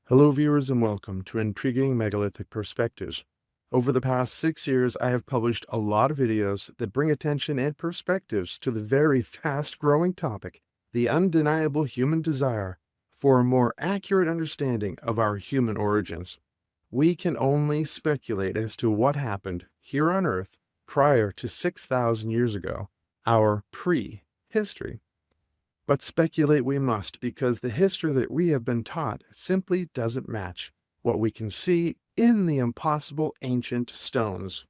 Hello viewers and welcome to Intriguing Megalithic Perspectives. Over the past 6 years, I have published a lot of videos that bring attention and perspectives to the very fast-growing topic, the undeniable human desire for a more accurate understanding of our human origins. We can only speculate as to what happened here on Earth prior to 6,000 years ago, our pre-history. But speculate we must, because the history that we have been taught simply doesn't match what we can see in the impossible ancient stones.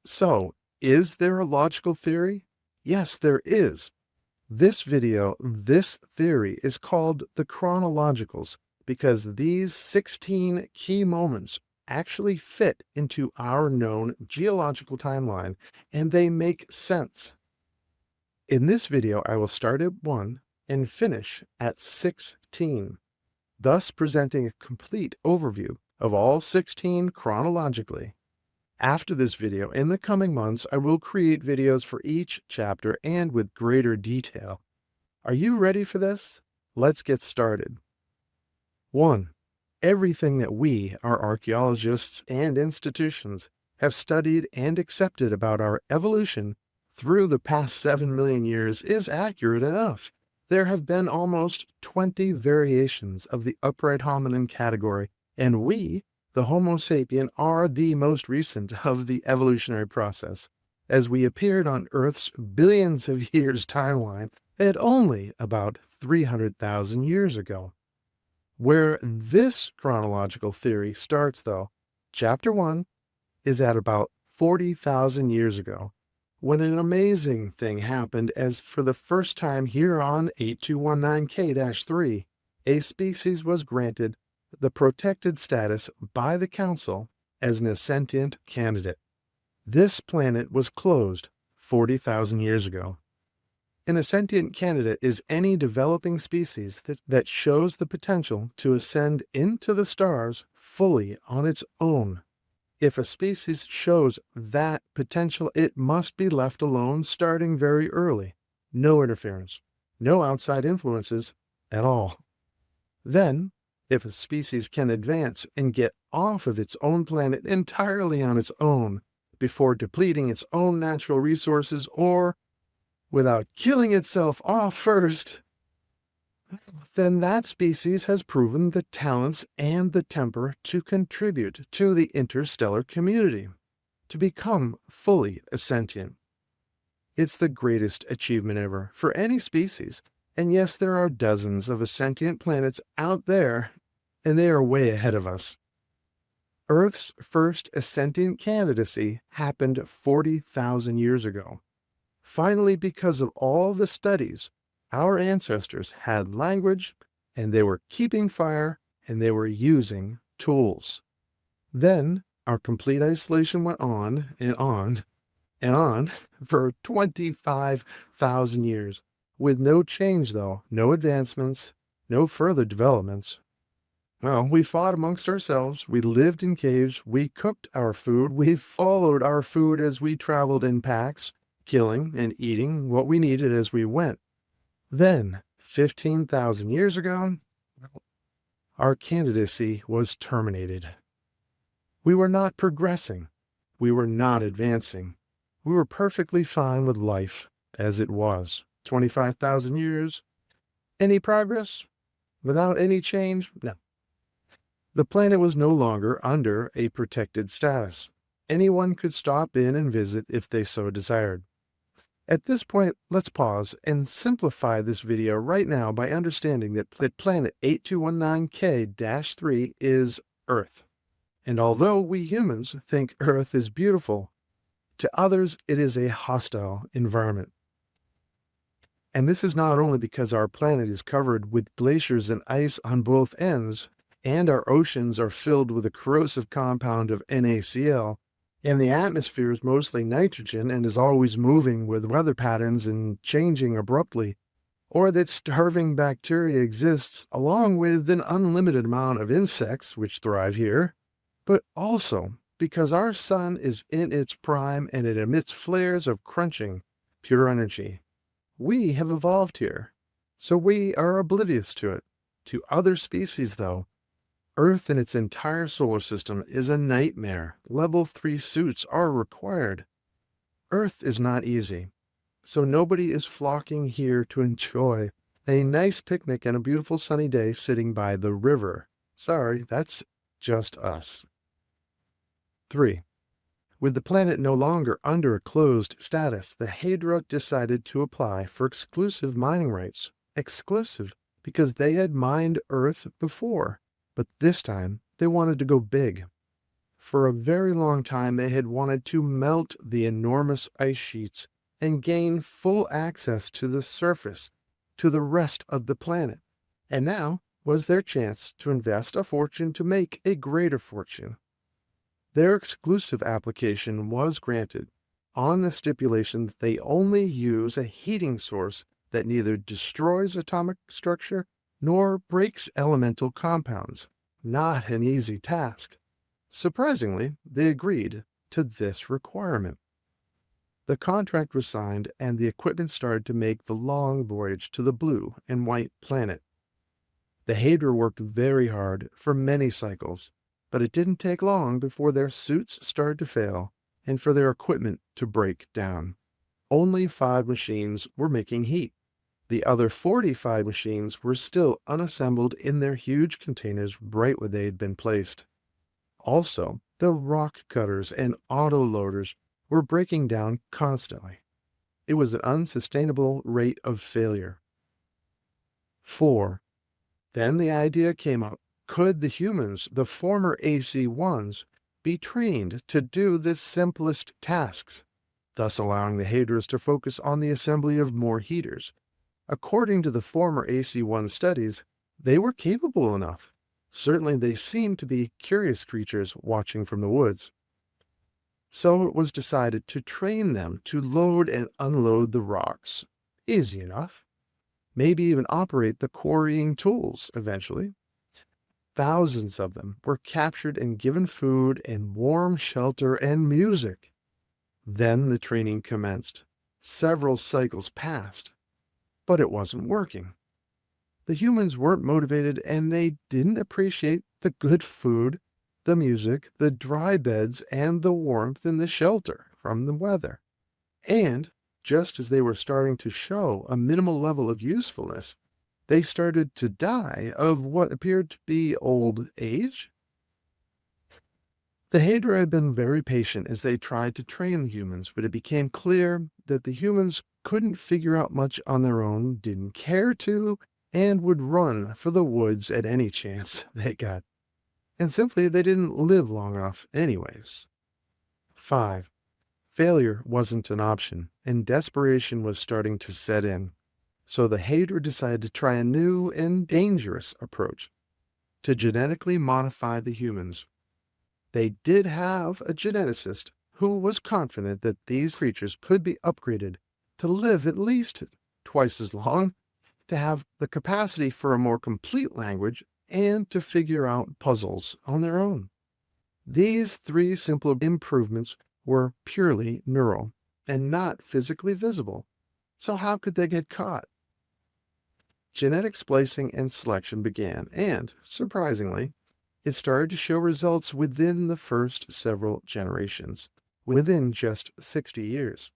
So, is there a logical theory? Yes, there is. This theory is called the chronologicals because these 16 key moments actually fit into our known geological timeline, and they make sense. In this video, I will start at 1 and finish at 16, thus presenting a complete overview of all 16 chronologically. After this video, in the coming months, I will create videos for each chapter and with greater detail. Are you ready for this? Let's get started. 1. Everything that we, our archaeologists and institutions, have studied and accepted about our evolution through the past 7 million years is accurate enough. There have been almost 20 variations of the upright hominin category, and we, the Homo sapien, are the most recent of the evolutionary process, as we appeared on Earth's billions of years timeline at only about 300,000 years ago. Where this chronological theory starts, though, Chapter 1 is at about 40,000 years ago, when an amazing thing happened, as for the first time here on 8219K-3, a species was granted the protected status by the Council as an sentient candidate. This planet was closed 40,000 years ago. An sentient candidate is any developing species that shows the potential to ascend into the stars fully on its own. If a species shows that potential, it must be left alone starting very early. No interference, no outside influences at all. Then, if a species can advance and get off of its own planet entirely on its own, before depleting its own natural resources or without killing itself off first, then that species has proven the talents and the temper to contribute to the interstellar community, to become fully sentient. It's the greatest achievement ever for any species, and yes, there are dozens of sentient planets out there, and they are way ahead of us. Earth's first sentient candidacy happened 40,000 years ago. Finally, because of all the studies, our ancestors had language, and they were keeping fire, and they were using tools. Then our complete isolation went on and on and on for 25,000 years, with no change though, no advancements, no further developments. Well, we fought amongst ourselves, we lived in caves, we cooked our food, we followed our food as we traveled in packs, killing and eating what we needed as we went. Then, 15,000 years ago, our candidacy was terminated. We were not progressing. We were not advancing. We were perfectly fine with life as it was. 25,000 years. Any progress? Without any change? No. The planet was no longer under a protected status. Anyone could stop in and visit if they so desired. At this point, let's pause and simplify this video right now by understanding that planet 8219K-3 is Earth. And although we humans think Earth is beautiful, to others it is a hostile environment. And this is not only because our planet is covered with glaciers and ice on both ends, and our oceans are filled with a corrosive compound of NaCl, and the atmosphere is mostly nitrogen and is always moving with weather patterns and changing abruptly, or that starving bacteria exists along with an unlimited amount of insects which thrive here, but also because our sun is in its prime and it emits flares of crunching, pure energy. We have evolved here, so we are oblivious to it. To other species, though, Earth and its entire solar system is a nightmare. Level 3 suits are required. Earth is not easy, so nobody is flocking here to enjoy a nice picnic and a beautiful sunny day sitting by the river. Sorry, that's just us. 3. With the planet no longer under a closed status, the Hydra decided to apply for exclusive mining rights. Exclusive because they had mined Earth before, but this time they wanted to go big. For a very long time they had wanted to melt the enormous ice sheets and gain full access to the surface, to the rest of the planet. And now was their chance to invest a fortune to make a greater fortune. Their exclusive application was granted on the stipulation that they only use a heating source that neither destroys atomic structure nor breaks elemental compounds. Not an easy task. Surprisingly, they agreed to this requirement. The contract was signed and the equipment started to make the long voyage to the blue and white planet. The Hydra worked very hard for many cycles, but it didn't take long before their suits started to fail and for their equipment to break down. Only 5 machines were making heat. The other 45 machines were still unassembled in their huge containers right where they had been placed. Also, the rock cutters and autoloaders were breaking down constantly. It was an unsustainable rate of failure. 4. Then the idea came up. Could the humans, the former AC-1s, be trained to do the simplest tasks, thus allowing the Hydras to focus on the assembly of more heaters? According to the former AC-1 studies, they were capable enough. Certainly they seemed to be curious creatures watching from the woods. So it was decided to train them to load and unload the rocks. Easy enough. Maybe even operate the quarrying tools eventually. Thousands of them were captured and given food and warm shelter and music. Then the training commenced. Several cycles passed, but it wasn't working. The humans weren't motivated and they didn't appreciate the good food, the music, the dry beds, and the warmth and the shelter from the weather. And just as they were starting to show a minimal level of usefulness, they started to die of what appeared to be old age. The Hydra had been very patient as they tried to train the humans, but it became clear that the humans couldn't figure out much on their own, didn't care to, and would run for the woods at any chance they got. And simply they didn't live long enough anyways. 5. Failure wasn't an option, and desperation was starting to set in. So the Hydra decided to try a new and dangerous approach, to genetically modify the humans. They did have a geneticist who was confident that these creatures could be upgraded to live at least twice as long, to have the capacity for a more complete language, and to figure out puzzles on their own. These 3 simple improvements were purely neural and not physically visible. So how could they get caught? Genetic splicing and selection began, and, surprisingly, it started to show results within the first several generations, within just 60 years.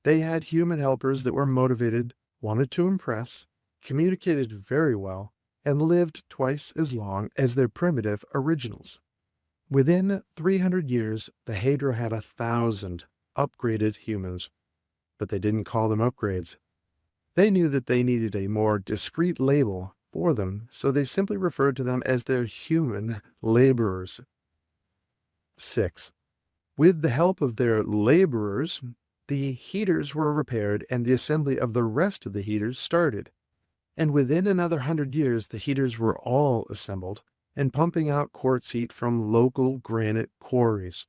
They had human helpers that were motivated, wanted to impress, communicated very well, and lived twice as long as their primitive originals. Within 300 years, the Hydra had 1,000 upgraded humans, but they didn't call them upgrades. They knew that they needed a more discreet label for them, so they simply referred to them as their human laborers. 6. With the help of their laborers, the heaters were repaired and the assembly of the rest of the heaters started. And within another 100 years, the heaters were all assembled and pumping out quartz heat from local granite quarries.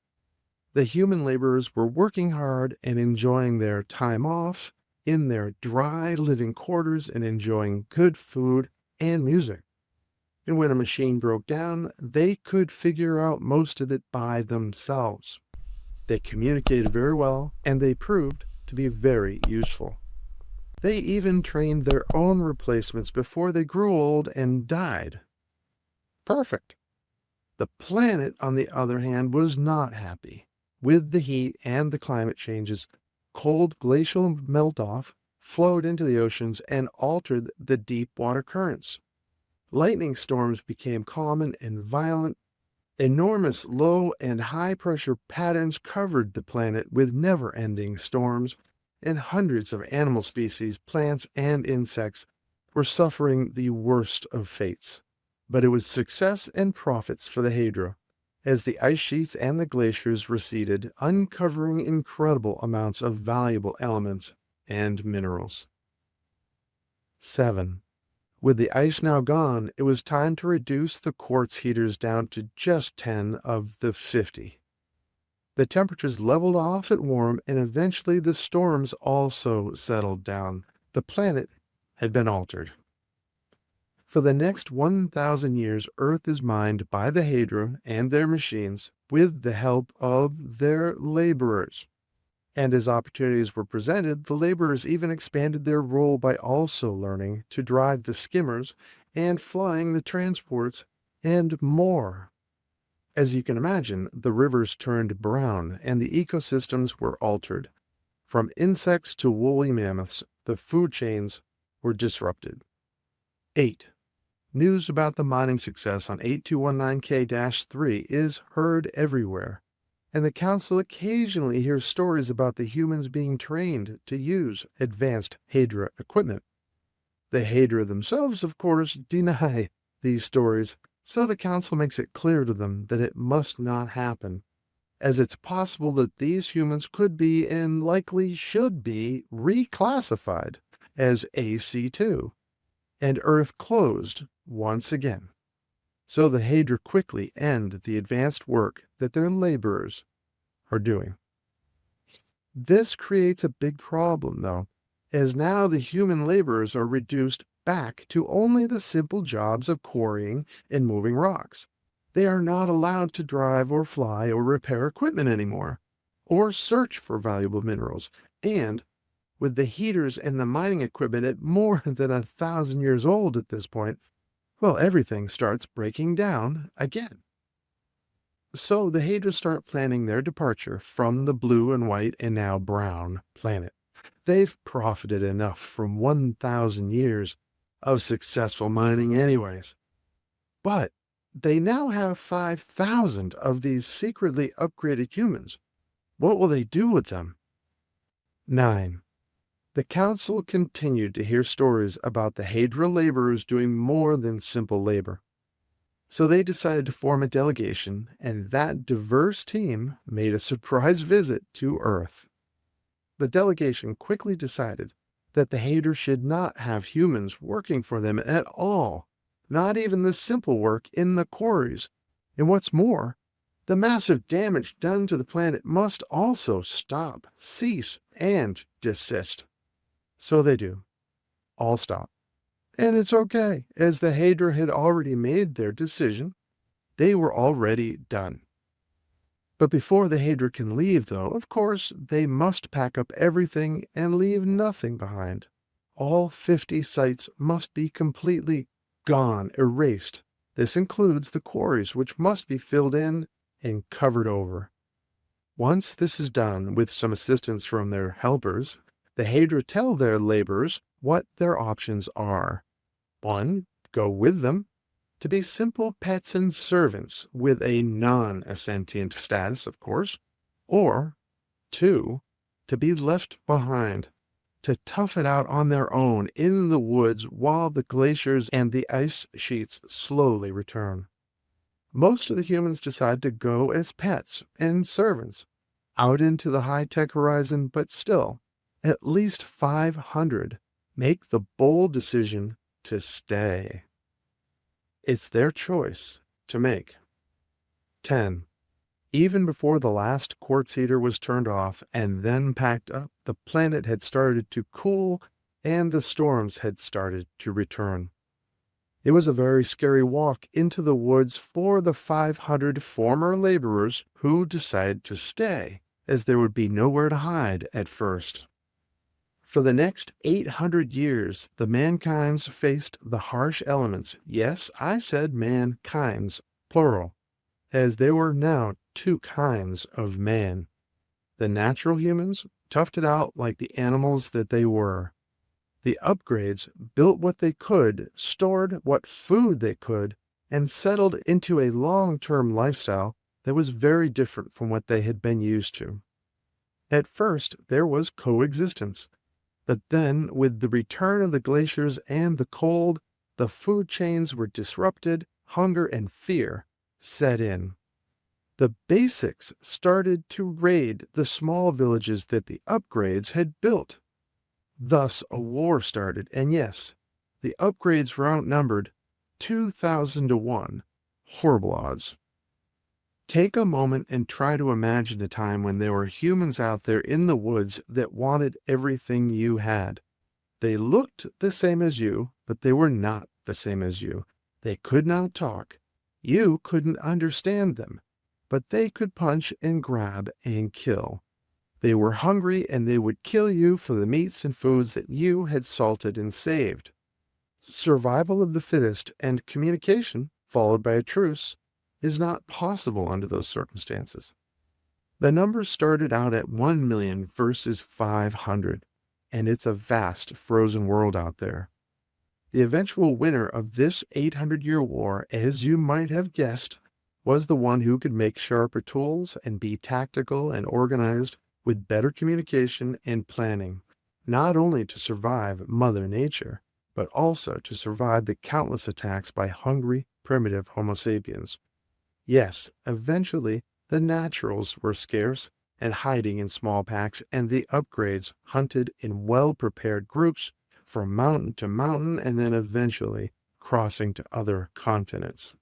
The human laborers were working hard and enjoying their time off in their dry living quarters and enjoying good food and music. And when a machine broke down, they could figure out most of it by themselves. They communicated very well, and they proved to be very useful. They even trained their own replacements before they grew old and died. Perfect. The planet, on the other hand, was not happy. With the heat and the climate changes, cold glacial melt-off flowed into the oceans and altered the deep water currents. Lightning storms became common and violent. Enormous low and high pressure patterns covered the planet with never-ending storms, and hundreds of animal species, plants, and insects were suffering the worst of fates. But it was success and profits for the Hydra, as the ice sheets and the glaciers receded, uncovering incredible amounts of valuable elements and minerals. 7. With the ice now gone, it was time to reduce the quartz heaters down to just 10 of the 50. The temperatures leveled off at warm, and eventually the storms also settled down. The planet had been altered. For the next 1,000 years, Earth is mined by the Hydra and their machines with the help of their laborers. And as opportunities were presented, the laborers even expanded their role by also learning to drive the skimmers and flying the transports and more. As you can imagine, the rivers turned brown and the ecosystems were altered. From insects to woolly mammoths, the food chains were disrupted. 8. News about the mining success on 8219K-3 is heard everywhere, and the Council occasionally hears stories about the humans being trained to use advanced Hydra equipment. The Hydra themselves, of course, deny these stories, so the Council makes it clear to them that it must not happen, as it's possible that these humans could be, and likely should be, reclassified as AC2, and Earth closed once again. So the Hydra quickly end the advanced work that their laborers are doing. This creates a big problem, though, as now the human laborers are reduced back to only the simple jobs of quarrying and moving rocks. They are not allowed to drive or fly or repair equipment anymore, or search for valuable minerals, and with the heaters and the mining equipment at more than 1,000 years old at this point, well, everything starts breaking down again. So the Hydra start planning their departure from the blue and white and now brown planet. They've profited enough from 1,000 years of successful mining anyways. But they now have 5,000 of these secretly upgraded humans. What will they do with them? 9. The Council continued to hear stories about the Hydra laborers doing more than simple labor. So they decided to form a delegation, and that diverse team made a surprise visit to Earth. The delegation quickly decided that the Hydra should not have humans working for them at all, not even the simple work in the quarries. And what's more, the massive damage done to the planet must also stop, cease, and desist. So they do. All stop. And it's okay, as the Hydra had already made their decision. They were already done. But before the Hydra can leave, though, of course, they must pack up everything and leave nothing behind. All 50 sites must be completely gone, erased. This includes the quarries, which must be filled in and covered over. Once this is done, with some assistance from their helpers, the Hydra tell their laborers what their options are. 1. Go with them, to be simple pets and servants with a non-sentient status, of course. Or 2. To be left behind, to tough it out on their own in the woods while the glaciers and the ice sheets slowly return. Most of the humans decide to go as pets and servants out into the high-tech horizon, but still, at least 500 make the bold decision to stay. It's their choice to make. 10. Even before the last quartz heater was turned off and then packed up, the planet had started to cool and the storms had started to return. It was a very scary walk into the woods for the 500 former laborers who decided to stay, as there would be nowhere to hide at first. For the next 800 years, the mankinds faced the harsh elements. Yes, I said mankind's, plural. as there were now two kinds of man. The natural humans toughed it out like the animals that they were. The upgrades built what they could, stored what food they could, and settled into a long-term lifestyle that was very different from what they had been used to. At first, there was coexistence, but then, with the return of the glaciers and the cold, the food chains were disrupted, hunger and fear set in. The basics started to raid the small villages that the upgrades had built. Thus, a war started, and yes, the upgrades were outnumbered 2,000 to 1. Horrible odds. Take a moment and try to imagine a time when there were humans out there in the woods that wanted everything you had. They looked the same as you, but they were not the same as you. They could not talk. You couldn't understand them, but they could punch and grab and kill. They were hungry and they would kill you for the meats and foods that you had salted and saved. Survival of the fittest and communication, followed by a truce, is not possible under those circumstances. The numbers started out at 1 million versus 500, and it's a vast frozen world out there. The eventual winner of this 800-year war, as you might have guessed, was the one who could make sharper tools and be tactical and organized with better communication and planning, not only to survive Mother Nature, but also to survive the countless attacks by hungry, primitive Homo sapiens. Yes, eventually, the naturals were scarce and hiding in small packs, and the upgrades hunted in well-prepared groups from mountain to mountain and then eventually crossing to other continents.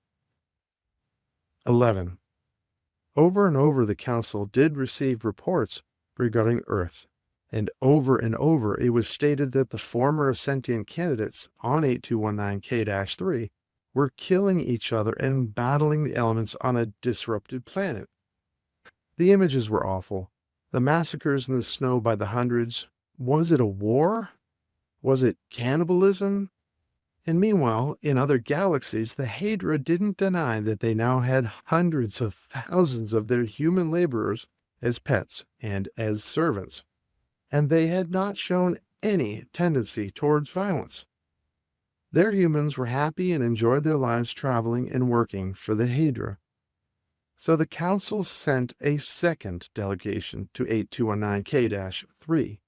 11. Over and over the Council did receive reports regarding Earth, and over it was stated that the former sentient candidates on 8219K-3 were killing each other and battling the elements on a disrupted planet. The images were awful. The massacres in the snow by the hundreds. Was it a war? Was it cannibalism? And meanwhile, in other galaxies, the Hydra didn't deny that they now had hundreds of thousands of their human laborers as pets and as servants, and they had not shown any tendency towards violence. Their humans were happy and enjoyed their lives traveling and working for the Hydra. So the Council sent a second delegation to 8219K-3.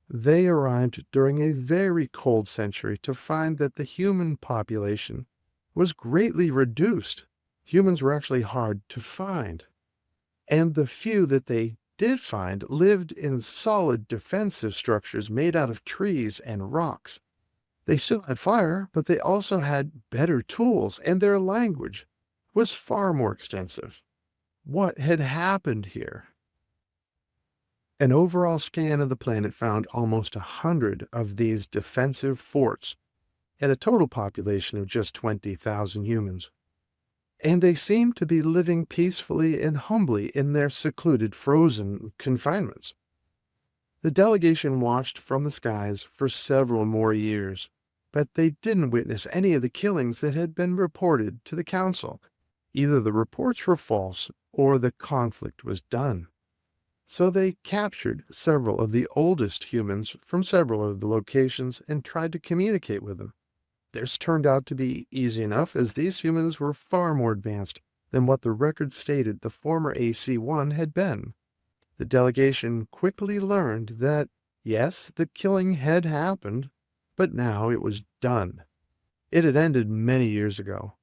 They arrived during a very cold century to find that the human population was greatly reduced. Humans were actually hard to find. And the few that they did find lived in solid defensive structures made out of trees and rocks. They still had fire, but they also had better tools, and their language was far more extensive. What had happened here? An overall scan of the planet found almost 100 of these defensive forts, and a total population of just 20,000 humans. And they seemed to be living peacefully and humbly in their secluded, frozen confinements. The delegation watched from the skies for several more years, but they didn't witness any of the killings that had been reported to the Council. Either the reports were false or the conflict was done. So they captured several of the oldest humans from several of the locations and tried to communicate with them. This turned out to be easy enough, as these humans were far more advanced than what the record stated the former AC-1 had been. The delegation quickly learned that, yes, the killing had happened, but now it was done. It had ended many years ago.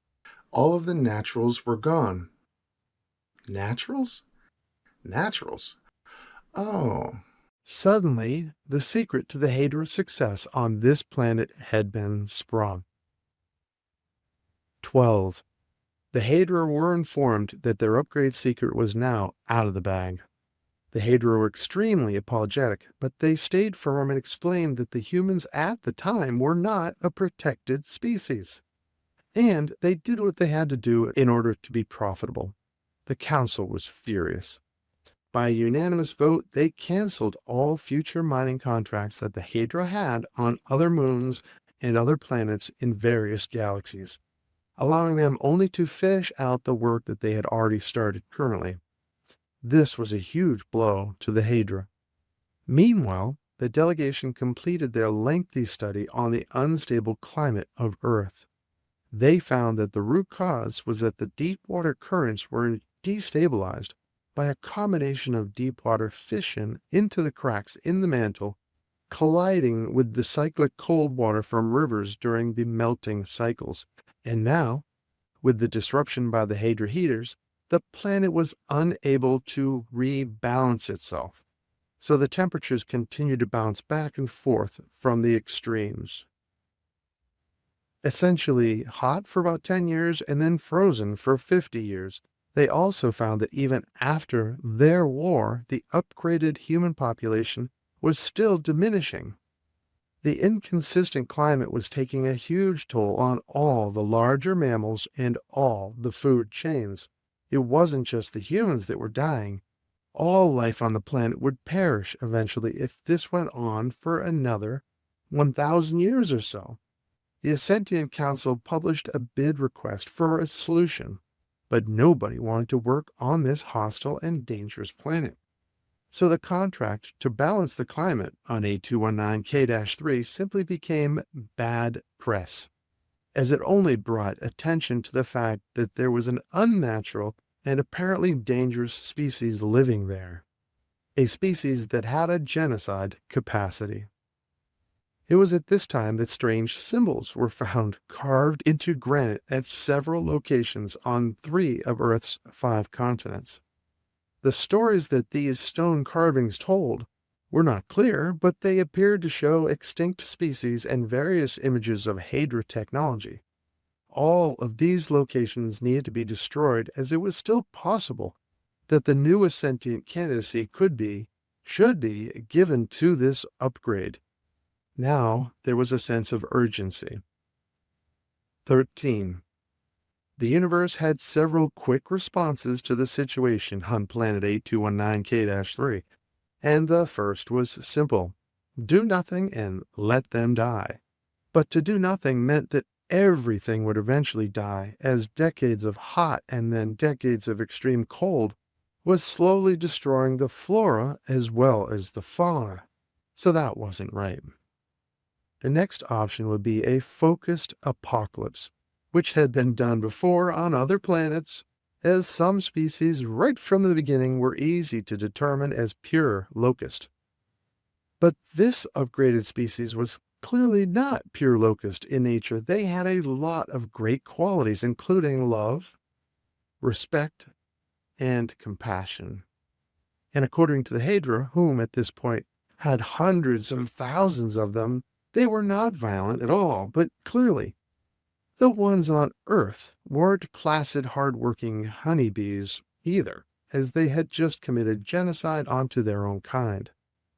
All of the naturals were gone. Naturals? Naturals? Oh. Suddenly, the secret to the Hadra's success on this planet had been sprung. 12. The Hadra were informed that their upgrade secret was now out of the bag. The Hadra were extremely apologetic, but they stayed firm and explained that the humans at the time were not a protected species. And they did what they had to do in order to be profitable. The Council was furious. By a unanimous vote, they canceled all future mining contracts that the Hydra had on other moons and other planets in various galaxies. allowing them only to finish out the work that they had already started currently. This was a huge blow to the Hydra. Meanwhile, the delegation completed their lengthy study on the unstable climate of Earth. They found that the root cause was that the deep water currents were destabilized by a combination of deep water fission into the cracks in the mantle, colliding with the cyclic cold water from rivers during the melting cycles. And now, with the disruption by the Hydra heaters, the planet was unable to rebalance itself. So the temperatures continued to bounce back and forth from the extremes. Essentially hot for about 10 years and then frozen for 50 years. They also found that even after their war, the upgraded human population was still diminishing. The inconsistent climate was taking a huge toll on all the larger mammals and all the food chains. It wasn't just the humans that were dying. All life on the planet would perish eventually if this went on for another 1,000 years or so. The Ascentian Council published a bid request for a solution, but nobody wanted to work on this hostile and dangerous planet. So the contract to balance the climate on A219K-3 simply became bad press, as it only brought attention to the fact that there was an unnatural and apparently dangerous species living there, a species that had a genocide capacity. It was at this time that strange symbols were found carved into granite at several locations on 3 of Earth's 5 continents. The stories that these stone carvings told were not clear, but they appeared to show extinct species and various images of Hydra technology. All of these locations needed to be destroyed, as it was still possible that the new Ascentian candidacy should be given to this upgrade. Now there was a sense of urgency. 13. The universe had several quick responses to the situation on planet A219K-3, and the first was simple: do nothing and let them die. But to do nothing meant that everything would eventually die, as decades of hot and then decades of extreme cold was slowly destroying the flora as well as the fauna. So that wasn't right. The next option would be a focused apocalypse, which had been done before on other planets, as some species right from the beginning were easy to determine as pure locust. But this upgraded species was clearly not pure locust in nature. They had a lot of great qualities, including love, respect, and compassion. And according to the Hydra, whom at this point had hundreds of thousands of them, they were not violent at all, but clearly the ones on Earth weren't placid, hard-working honeybees either, as they had just committed genocide onto their own kind.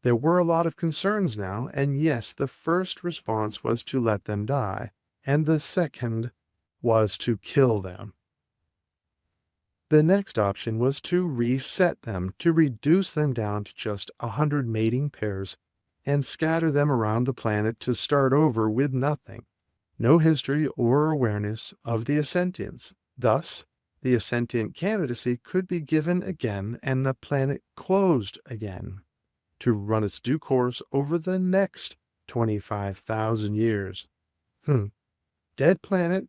There were a lot of concerns now, and yes, the first response was to let them die, and the second was to kill them. The next option was to reset them, to reduce them down to just 100 mating pairs, and scatter them around the planet to start over with nothing. No history or awareness of the Ascentians. Thus, the Ascentian candidacy could be given again and the planet closed again to run its due course over the next 25,000 years. Dead planet,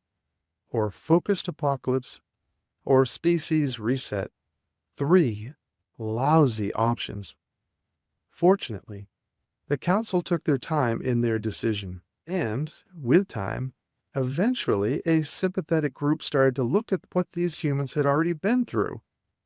or focused apocalypse, or species reset. 3 lousy options. Fortunately, the Council took their time in their decision. And, with time, eventually a sympathetic group started to look at what these humans had already been through.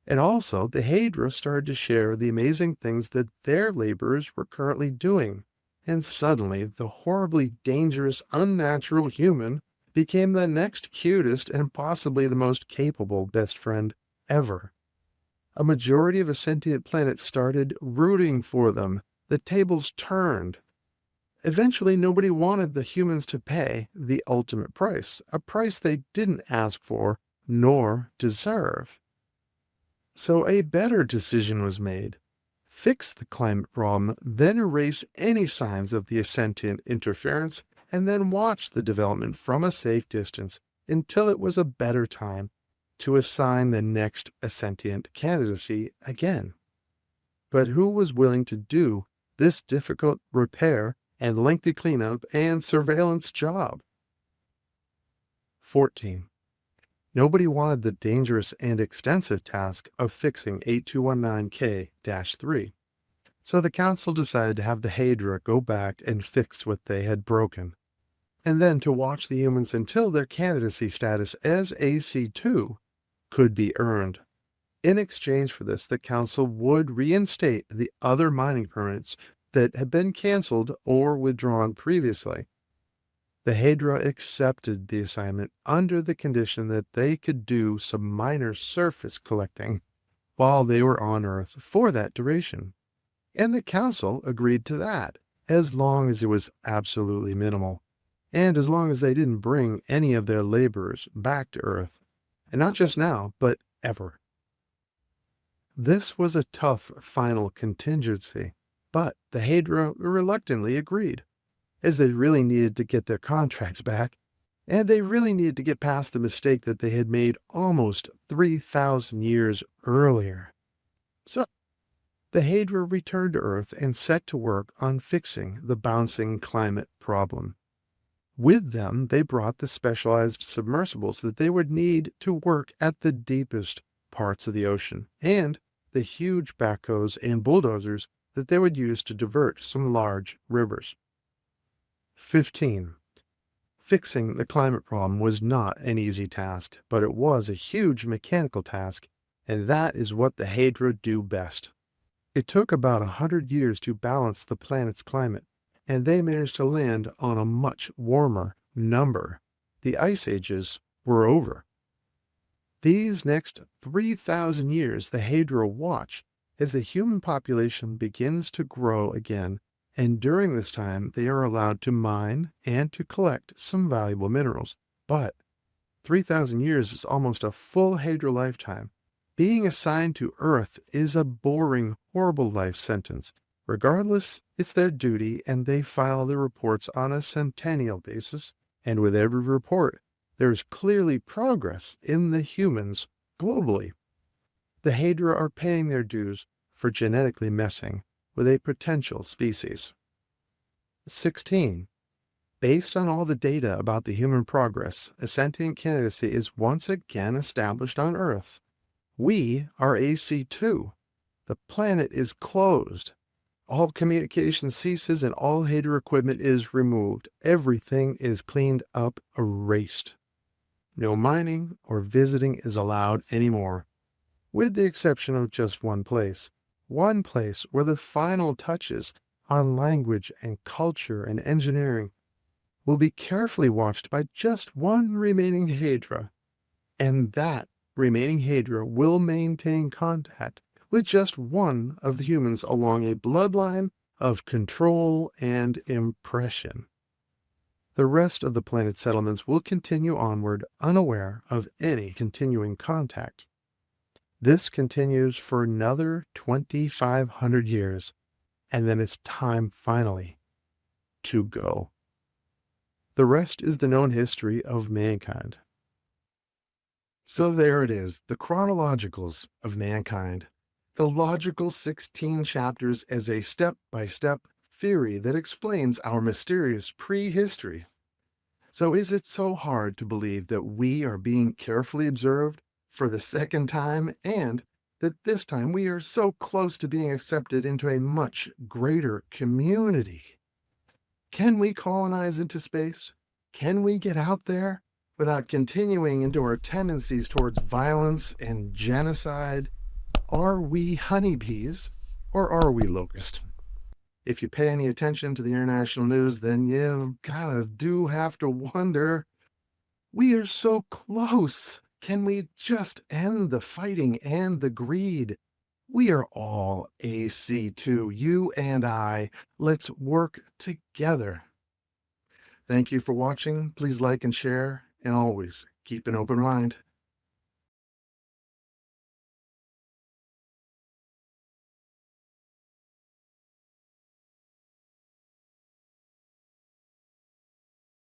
And also, the Hydra started to share the amazing things that their laborers were currently doing. And suddenly, the horribly dangerous, unnatural human became the next cutest and possibly the most capable best friend ever. A majority of Ascentian planets started rooting for them. The tables turned. Eventually, nobody wanted the humans to pay the ultimate price, a price they didn't ask for nor deserve. So a better decision was made. Fix the climate problem, then erase any signs of the Ascentian interference, and then watch the development from a safe distance until it was a better time to assign the next sentient candidacy again. But who was willing to do this difficult repair and lengthy cleanup and surveillance job? 14. Nobody wanted the dangerous and extensive task of fixing 8219K-3. So the council decided to have the Hydra go back and fix what they had broken, and then to watch the humans until their candidacy status as AC2 could be earned. In exchange for this, the council would reinstate the other mining permits that had been canceled or withdrawn previously. The Hydra accepted the assignment under the condition that they could do some minor surface collecting while they were on Earth for that duration. And the council agreed to that, as long as it was absolutely minimal, and as long as they didn't bring any of their laborers back to Earth. And not just now, but ever. This was a tough final contingency, but the Hydra reluctantly agreed, as they really needed to get their contracts back, and they really needed to get past the mistake that they had made almost 3,000 years earlier. So, the Hydra returned to Earth and set to work on fixing the bouncing climate problem. With them, they brought the specialized submersibles that they would need to work at the deepest parts of the ocean, and the huge backhoes and bulldozers that they would use to divert some large rivers. 15. Fixing the climate problem was not an easy task, but it was a huge mechanical task, and that is what the Hydra do best. It took about 100 years to balance the planet's climate, and they managed to land on a much warmer number. The ice ages were over. These next 3,000 years the Hydra watch as the human population begins to grow again, and during this time they are allowed to mine and to collect some valuable minerals. But 3,000 years is almost a full Hydra lifetime. Being assigned to Earth is a boring, horrible life sentence. Regardless, it's their duty, and they file their reports on a centennial basis, and with every report, there's clearly progress in the humans globally. The Hydra are paying their dues for genetically messing with a potential species. 16. Based on all the data about the human progress, a sentient candidacy is once again established on Earth. We are AC2. The planet is closed. All communication ceases and all Hydra equipment is removed. Everything is cleaned up, erased. No mining or visiting is allowed anymore, with the exception of just one place where the final touches on language and culture and engineering will be carefully watched by just one remaining Hydra, and that remaining Hydra will maintain contact with just one of the humans along a bloodline of control and impression. The rest of the planet's settlements will continue onward, unaware of any continuing contact. This continues for another 2,500 years, and then it's time finally to go. The rest is the known history of mankind. So there it is, the chronologicals of mankind. The logical 16 chapters as a step-by-step theory that explains our mysterious prehistory. So is it so hard to believe that we are being carefully observed for the second time, and that this time we are so close to being accepted into a much greater community? Can we colonize into space? Can we get out there without continuing into our tendencies towards violence and genocide? Are we honeybees or are we locusts? If you pay any attention to the international news, then you kind of do have to wonder, we are so close. Can we just end the fighting and the greed? We are all AC2, you and I. Let's work together. Thank you for watching. Please like and share, and always keep an open mind.